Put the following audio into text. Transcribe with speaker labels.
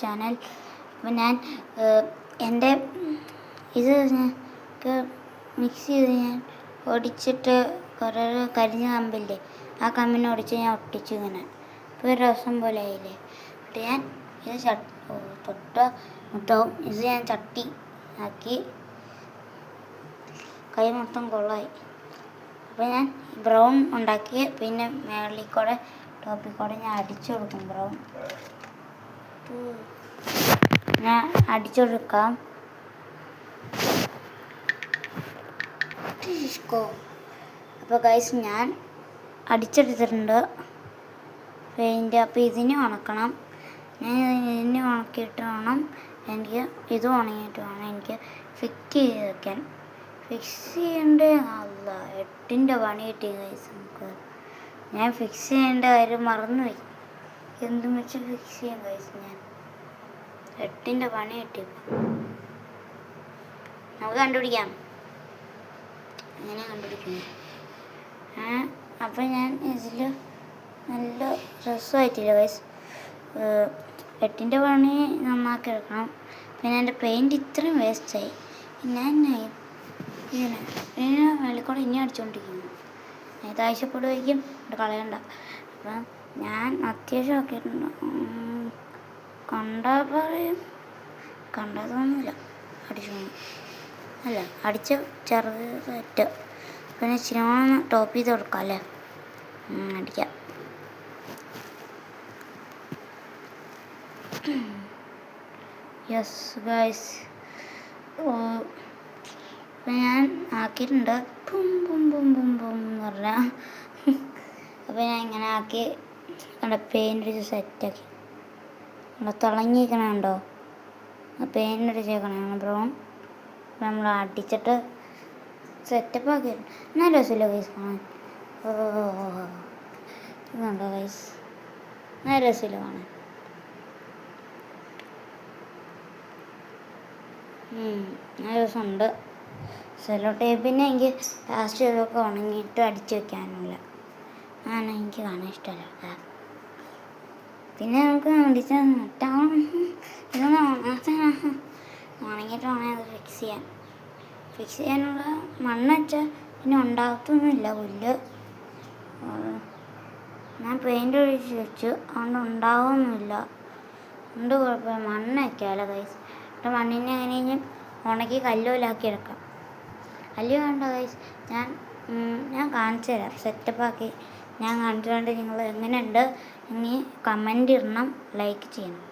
Speaker 1: Channel. അപ്പോൾ ഞാൻ എൻ്റെ ഇത് മിക്സ് ചെയ്ത് ഞാൻ ഒടിച്ചിട്ട് കുറേ കരിഞ്ഞ കമ്പില്ലേ, ആ കമ്പിനെ ഒടിച്ച് ഞാൻ ഒട്ടിച്ചു ഇങ്ങനെ. ഇപ്പോൾ ഒരു രസം പോലെ ആയില്ലേ. എന്നിട്ട് ഞാൻ ഇത് മൊത്തവും ഇത് ഞാൻ ചട്ടി ആക്കി കൈ മൊത്തം കൊള്ളായി. അപ്പോൾ ഞാൻ ബ്രൗൺ ഉണ്ടാക്കി പിന്നെ മേളിൽ കൂടെ ടോപ്പിൽ കൂടെ ഞാൻ അടിച്ചു കൊടുക്കും. ബ്രൗൺ ഞാൻ അടിച്ചു കൊടുക്കാം. അപ്പോൾ ഗൈസ് ഞാൻ അടിച്ചെടുത്തിട്ടുണ്ട് പെയിൻറ്റ്. അപ്പോൾ ഇതിനെ ഉണക്കണം. ഞാൻ ഇതിനെ ഉണക്കിയിട്ട് വേണം എനിക്ക് ഇത് ഉണങ്ങിയിട്ട് വേണം എനിക്ക് ഫിക്സ് ചെയ്ത് വെക്കാൻ. ഫിക്സ് ചെയ്യേണ്ട അല്ല 8ൻ്റെ പണി കിട്ടി ഗൈസ്. നമുക്ക് ഞാൻ ഫിക്സ് ചെയ്യേണ്ട കാര്യം മറന്നുപോയി. എന്തും വെച്ച് ഫിക്സ് ചെയ്യാം ഗൈസ്. ഞാൻ 8ൻ്റെ പണി കിട്ടി. നമുക്ക് കണ്ടുപിടിക്കാം എങ്ങനെ കണ്ടുപിടിക്കുന്നത്. അപ്പം ഞാൻ ഇതിൽ നല്ല രസമായിട്ടില്ല ഗൈസ്. 8ൻ്റെ പണി നന്നാക്കി എടുക്കണം. പിന്നെ എൻ്റെ പെയിൻറ്റ് ഇത്രയും വേസ്റ്റായി. ഞാൻ ഇങ്ങനെ വെള്ളിക്കൂടെ ഇനി അടിച്ചുകൊണ്ടിരിക്കുന്നു. ഇത് ആവശ്യപ്പെടുമായിരിക്കും, ഇത് കളയണ്ട. അപ്പം ഞാൻ അത്യാവശ്യം ആക്കിയിട്ടുണ്ട്. കണ്ടാൽ പറയും, കണ്ടതൊന്നുമില്ല. അടിച്ചു അല്ല അടിച്ച് ചെറുതായിട്ട് പിന്നെ ഇച്ചിരി ടോപ്പ് ചെയ്ത് കൊടുക്കാം അല്ലേ. അടിക്കാം. യെസ് ഗൈസ്, അപ്പം ഞാൻ ആക്കിയിട്ടുണ്ട്. Boom boom boom boom boom എന്ന് പറഞ്ഞാൽ അപ്പോൾ ഞാൻ ഇങ്ങനെ ആക്കി അവിടെ പെയിൻ്റ് അടിച്ച് സെറ്റാക്കി. അവിടെ തിളങ്ങിയിരിക്കണുണ്ടോ? Paint അടിച്ചേക്കണേ brown. നമ്മൾ അടിച്ചിട്ട് സെറ്റപ്പ് ആക്കിയിട്ടുണ്ട്. നല്ല രസമില്ല ഗൈസ് കാണാൻ. ഇതുണ്ടോ ഗൈസ്, നല്ല രസമില്ല കാണാൻ. നല്ല രസമുണ്ട്. സെല്ലോ ടേപ്പിനെ എനിക്ക് ലാസ്റ്റ് ഇതൊക്കെ ഉണങ്ങിയിട്ട് അടിച്ച് വെക്കാനുള്ള എനിക്ക് കാണാൻ ഇഷ്ടമല്ല. പിന്നെ നമുക്ക് അടിച്ച് ഇതൊന്ന് ഉണങ്ങിയിട്ട് വേണേൽ അത് ഫിക്സ് ചെയ്യാനുള്ള മണ്ണ് വെച്ചാൽ പിന്നെ ഉണ്ടാകത്തൊന്നുമില്ല പുല്ല്. ഞാൻ പെയിൻ്റ് ഒഴിച്ച് വെച്ചു, അതുകൊണ്ട് ഉണ്ടാകുമൊന്നുമില്ല. എന്ത് കുഴപ്പമില്ല, മണ്ണ് വയ്ക്കാമല്ലോ ഗൈസ്. എന്നിട്ട് മണ്ണിനെ എങ്ങനെയും ഉണക്കി കല്ലുപോലാക്കി എടുക്കാം. കല്ല് വേണ്ട ഗൈസ്, ഞാൻ കാണിച്ചു തരാം. സെറ്റപ്പാക്കി ഞാൻ കാണിച്ചുകൊണ്ട് നിങ്ങൾ എങ്ങനെയുണ്ട് ഇനി കമൻ്റ് ഇടണം, ലൈക്ക് ചെയ്യണം.